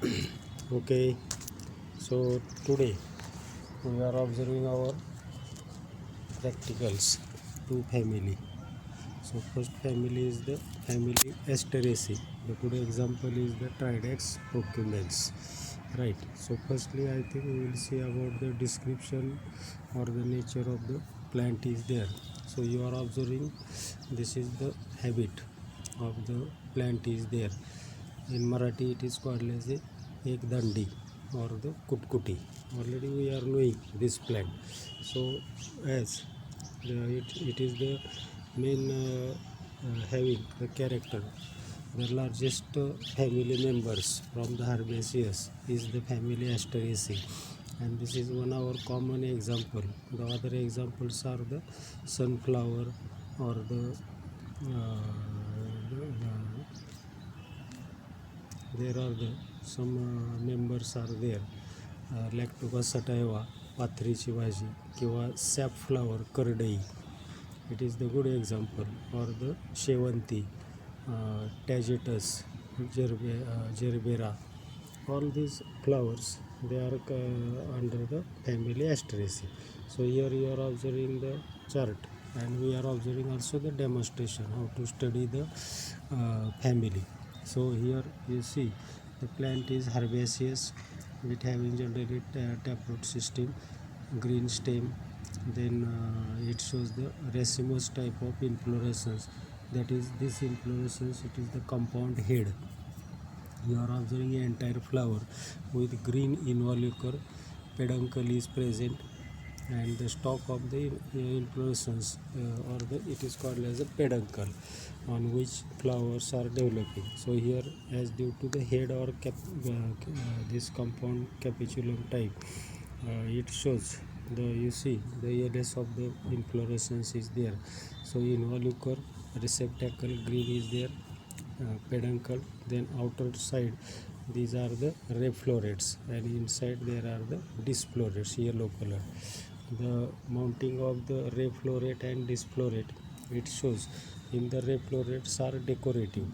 Okay, so today we are observing our practicals two family. So first family is the family Asteraceae. The good example is the Tridax procumbens. Right. So firstly, I think we will see about the description or the nature of the plant is there. So you are observing this is the habit of the plant is there. In Marathi it is called as a ekdandi or the kutkuti. Already we are knowing this plant. So as it is the main having the character, the largest family members from the herbaceous is the family Asteraceae, and this is one of our common example. The other examples are the sunflower or there are some members are there, lactuca sativa पाथरीची भाजी किंवा सॅपफ्लावर करडई, it is the good example, or the शेवंती, tagetes, gerbera. All these flowers they are under the family Asteraceae. So here you are observing the chart, and we are observing also the demonstration how to study the family. So here you see the plant is herbaceous with having generally taproot system, green stem. Then it shows the racemose type of inflorescence, that is this inflorescence it is the compound head. You are observing an entire flower with green involucre, peduncle is present, and the stalk of the inflorescence or it is called as a peduncle, on which flowers are developing. So here, as due to the head or this compound capitulum type, it shows the you see the yellowness of the inflorescence is there. So involucre, receptacle green is there, peduncle, then outer side these are the reflorets, and inside there are the disflorets, yellow color. The mounting of the refloret and disfloret, it shows in the reflorets are decorative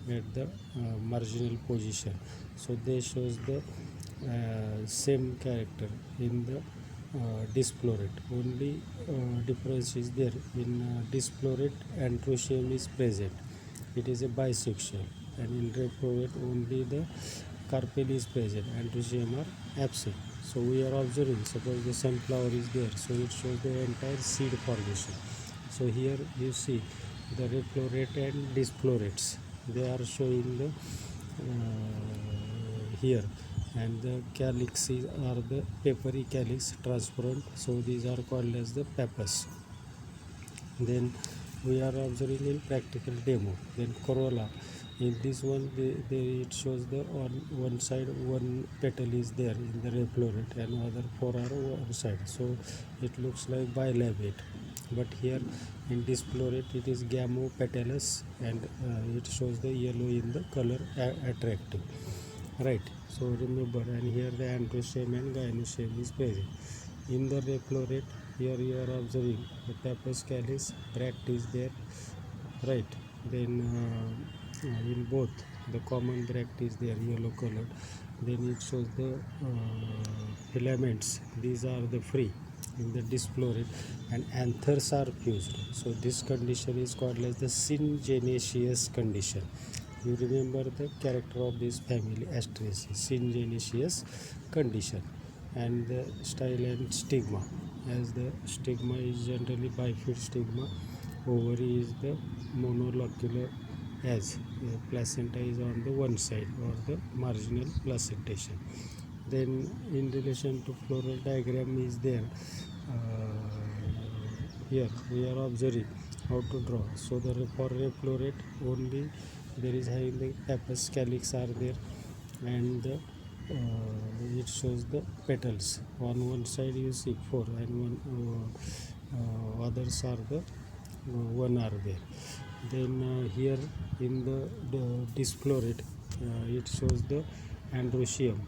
at the marginal position, so they shows the same character in the disfloret. Only difference is there in disfloret, androecium is present, it is a bisexual, and in refloret only the carpel is present, androecium are absent. So we are observing, suppose the sunflower is there, so it shows the entire seed formation. So here you see the refloret and disflorets, they are showing the here, and the calyxes are the papery calyx transparent, so these are called as the pappus. Then we are observing in practical demo. Then corolla, in this one it shows the on one side one petal is there in the refloret and other four are one side, so it looks like bilobate. But here in disfloret it is gamopetalous, and it shows the yellow in the color attractive, right? So remember, and here the androecium and gynoecium is present. In the refloret, here you are observing the pappus calyx, bract is there, right? Then in both the common bract is there, yellow colored. Then it shows the filaments, these are the free in the disfloret, and anthers are fused. So this condition is called as the syngenesious condition. You remember the character of this family Asteraceae, syngenesious condition. And the style and stigma, as the stigma is generally bifid stigma, ovary is the monolocular, as placenta is on the one side or the marginal placentation. Then in relation to floral diagram is there, here we are observing how to draw. So the for refloret only there is having the pappus calyx are there, and it shows the petals. On one side you see four, and one others are the one are there. Then here in the disfloret, it shows the androecium.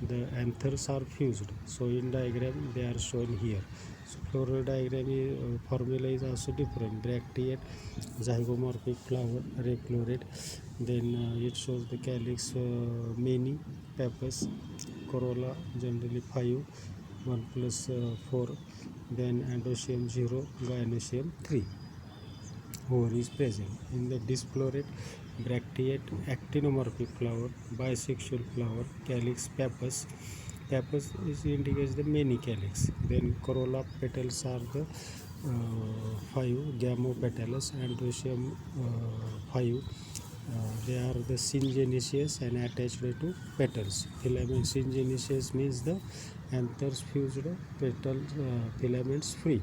The anthers are fused. So in diagram they are shown here. So floral diagram formula is also different. Bracteate, zygomorphic flower, refloret. Then it shows the calyx many, pappus, corolla generally 5, 1 plus 4, then androecium 0, gynoecium 3. Ovary is present. In the disflorate, bracteate, actinomorphic flower, bisexual flower, calyx pappus. Pappus indicates the many calyx. Then corolla petals are the 5, gamopetalous, androecium 5. They are the syngenesious and attached to petals. Filament syngenesious means the anthers fused, petals filaments free.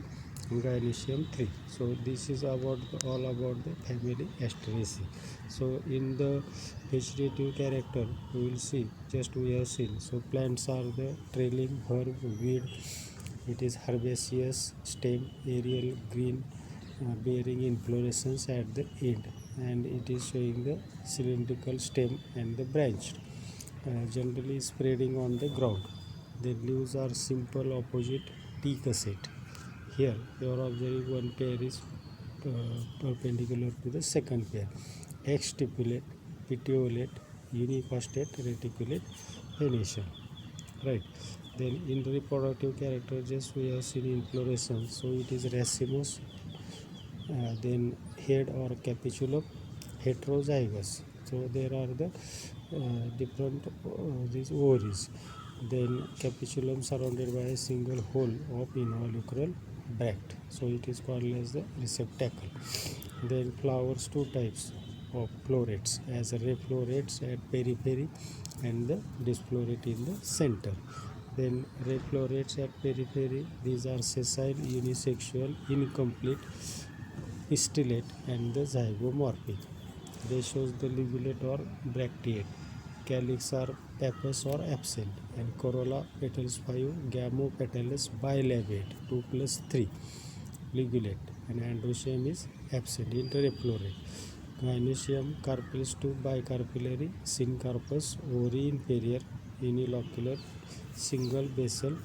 Gynoecium 3. So this is about all about the family Asteraceae. So in the vegetative character we will see, just we have seen. So plants are the trailing herb, weed. It is herbaceous stem, aerial green, bearing inflorescence at the end, and it is showing the cylindrical stem and the branched, generally spreading on the ground. The leaves are simple opposite T-cassette. Here you are observing one pair is perpendicular to the second pair. Exstipulate, petiolate, unicostate, reticulate, venation. Right. Then in reproductive character, just we have seen inflorescence. So it is racemose. Then head or capitulum, heterozygous. So there are the different these ovaries. Then capitulum surrounded by a single hole of involucral bract. So it is called as the receptacle. Then flowers, two types of florets, as ray florets at periphery and the disflorate in the center. Then ray florets at periphery, these are sessile, unisexual, incomplete, pistillate, and the zygomorphic. They shows the ligulate or bracteate. Calyx are pappus or absent, and corolla petals 5, gamopetalous, bilobate 2 plus 3, ligulate, and androecium is absent, interflorate. Gynoecium carpels 2, bicarpellary, syncarpus, ovary inferior, unilocular, single basal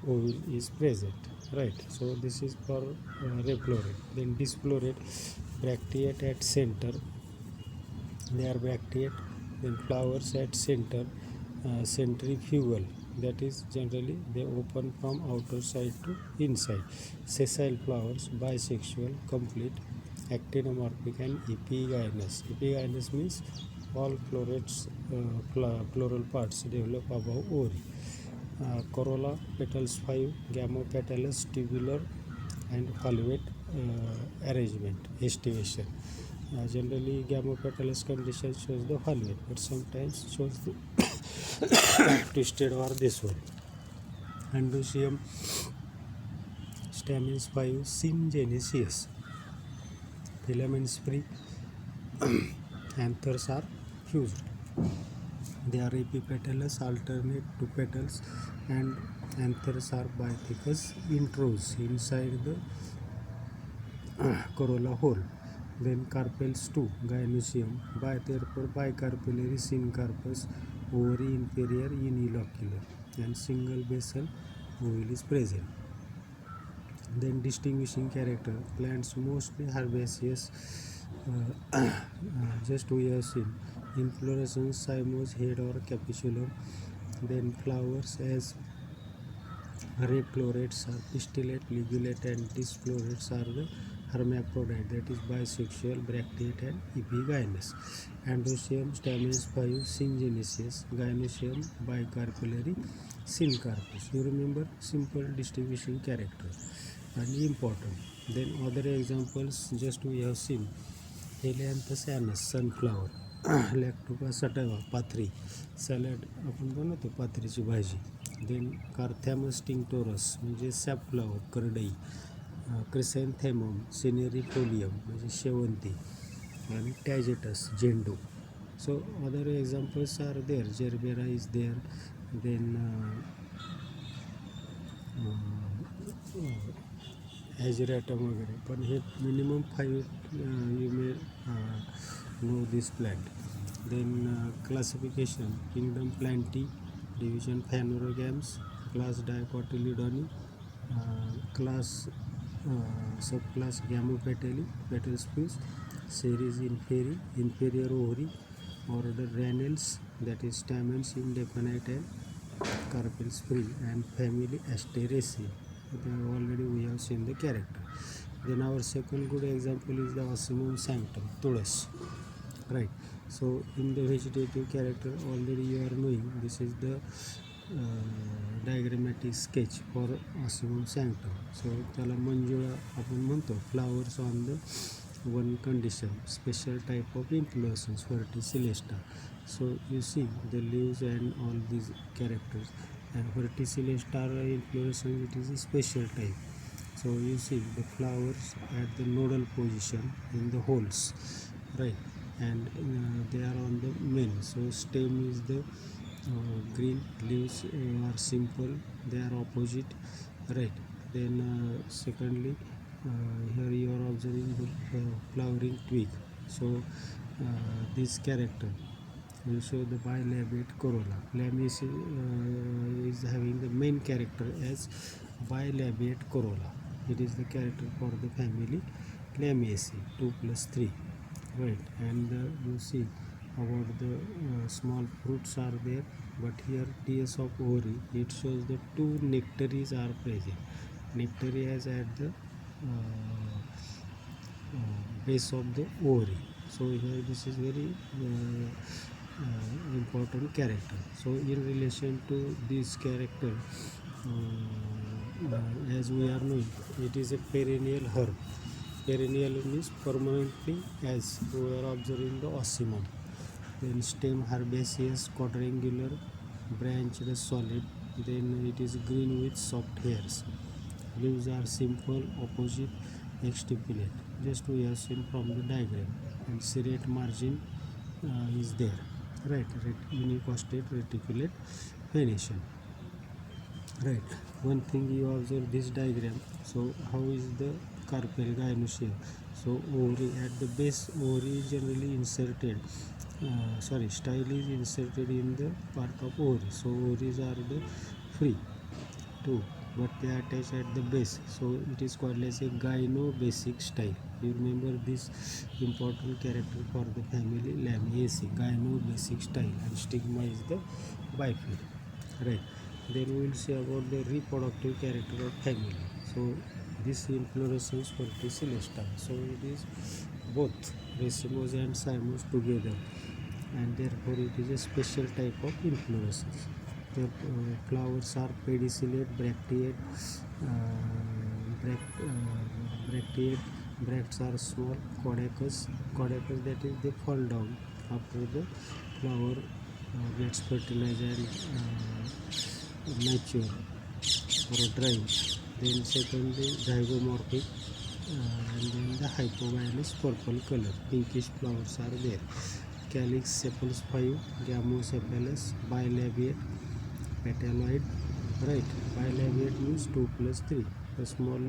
ovule is present. Right, so this is for reflorate. Then disflorate, bracteate at center, they are bracteate. Then flowers at center, centrifugal, that is generally they open from outer side to inside. Sessile flowers, bisexual, complete, actinomorphic, and epigynous. Epigynous means all florets, floral parts develop above ovary. Corolla petals 5, gamopetalous, tubular, and valvate arrangement, estivation. Generally gamopetalous condition shows the valvate, but sometimes shows the twisted or this one. Androecium stamens 5, syngenesious, filaments free, anthers are fused. They are epipetalous, alternate two petals, and anthers are bithecous introse inside the corolla hole. Then carpels 2, gynoecium, therefore bicarpellary, syncarpus, ovary inferior, unilocular, and single basal ovule is present. Then distinguishing character, plants mostly herbaceous, just we have seen inflorescence, cymose, head or capitulum. Then flowers as ray florets are pistillate, ligulate, and disflorets are the hermaphrodite, that is bisexual, bracteate, and epigynous. Androecium stamens 5, syngenesious, gynoecium bicarpellary, syncarpus. You remember simple distinguishing character and important. Then other examples just we have seen, Helianthus anus, sunflower, लॅक्टोपा सटावा, Pathri, salad आपण बनवतो पाथरीची भाजी. Then कार्थॅमस टिंक्टोरस म्हणजे सॅपफ्लावर, करडई, chrysanthemum, सिनेरिफोलियम म्हणजे शेवंती, आणि tagetes, झेंडू. So other examples are there, gerbera is there, then ageratum वगैरे, पण हे minimum 5 you may know this plant. Then classification, kingdom Plantae, division Phanerogams, class Dicotyledone, class subclass Gamopetalae, petals fused, series inferior ovary, Order Ranels, that is stamens indefinite and carpels free, and family Asteraceae. Already we have seen the character. Then our second good example is the Ocimum sanctum, Tudas. Right. So in the vegetative character, already you are knowing this is the diagrammatic sketch for Ocimum sanctum. So त्याला मंजुळा आपण म्हणतो, flowers on the one condition, special type of inflorescence, verticillata. So you see the leaves and all these characters, and verticillata inflorescence, it is a special type. So you see the flowers at the nodal position in the holes, right, and they are on the main. So stem is the green, leaves are simple, they are opposite, right. Then secondly, here you are observing the flowering twig. So this character will show the bilobate corolla. Lamiaceae is having the main character as bilobate corolla. It is the character for the family Lamiaceae, 2 plus 3, right. And you see about the small fruits are there, but here TS of ovary, it shows the 2 nectaries are present. Nectary is at the base of the ovary. So here this is very important character. So in relation to this character, as we are knowing, it is a perennial herb. Perennial means permanently, as we are observing the Ocimum. Then stem herbaceous, quadrangular, branched solid. Then it is green with soft hairs. Leaves are simple, opposite, exstipulate. Just we have seen from the diagram. And serrate margin is there, right. Unicostate reticulate venation, right. One thing you observe this diagram. So how is the carpel gynosia? So ovary at the base, ovary is generally inserted, style is inserted in the part of ovary. So ovaries are the free too, but they are attached at the base. So it is called as a gynobasic style. You remember this important character for the family Lamiaceae, gynobasic style, and stigma is the bifid, right. Then we will see about the reproductive character of family. So this inflorescence verticillata. So it is both racemose and cymose together, and therefore it is a special type of inflorescence. The flowers are pedicellate, bracteate, bracteate. Bracts are small, caudacous, that is they fall down after the flower gets fertilized and mature or dry. Then secondly zygomorphic, and then the hypogynous purple color, pinkish flowers are there. Calyx sepals 5, gamosepalous, bilabiate, petaloid, right. Bilabiate means 2 plus 3. The small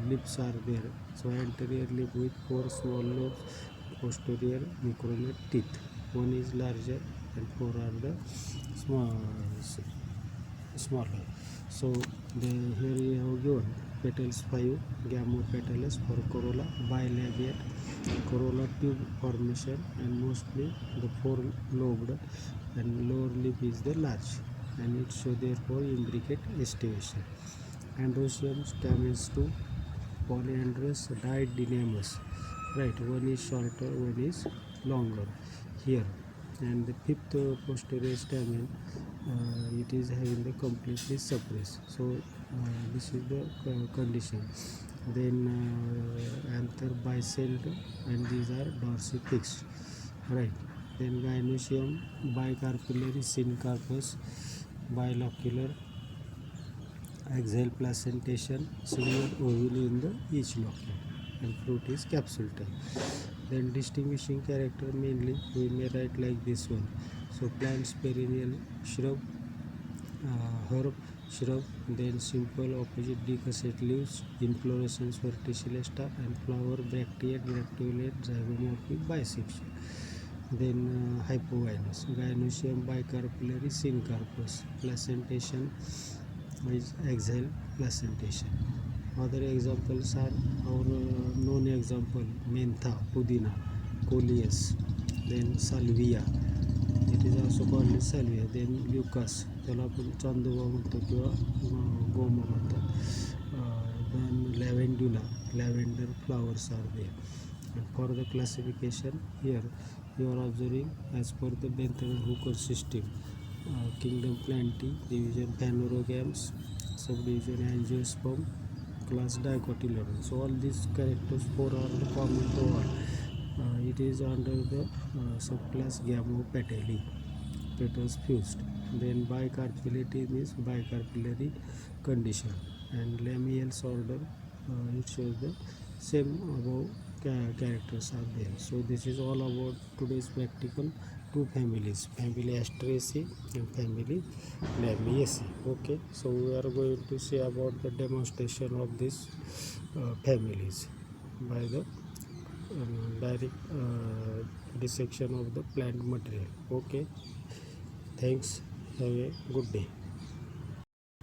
lips are there. So anterior lip with 4 small lobes, posterior micronate teeth. One is larger and 4 are the smaller. So here you have given petals 5, gamopetalous for corolla, bilabiate, corolla tube formation, and mostly the 4 lobed, and lower lip is the large, and it shows therefore imbricate estivation. Androecium stamens 2, polyandrous, didynamous, right. One is shorter, one is longer here. And the fifth posterior stamen, it is having the completely suppressed. So this is the condition. Then anther bicelled, and these are dorsifixed, right. Then gynoecium bicarpillary, syncarpous, bilocular, axial placentation, single ovule in the each locule, and fruit is capsule type. Then distinguishing character, mainly we may write like this one. So plants perennial, shrub, herb, shrub. Then simple opposite decussate leaves, inflorescence verticillata, and flower bracteate, bracteolate, zygomorphic, bisexual. Then hypogynous, gynoecium bicarpillary, syncarpous, placentation is axial placentation. Other examples are our known example, mentha, pudina, coleus, then salvia, it is also called as salvia, then lucas, त्याला आपण चांदोबा म्हणतो किंवा गोमा म्हणतात, then lavandula, lavender flowers are there. And for the classification here you are observing as per the Bentham-Hooker system, kingdom Plantae, division Phanerogams, subdivision Angiosperm, class Dicotyledon. So all these characters 4 are the common to all. It is under the subclass Gamopetalae, petals fused. Then bicarpellity means bicarpellary condition, and Lamiell's order, it shows the same above characters are there. So this is all about today's practical, two families, family Asteraceae and family Lamiaceae. Okay, so we are going to see about the demonstration of these families by the direct dissection of the plant material. Okay, thanks, have a good day.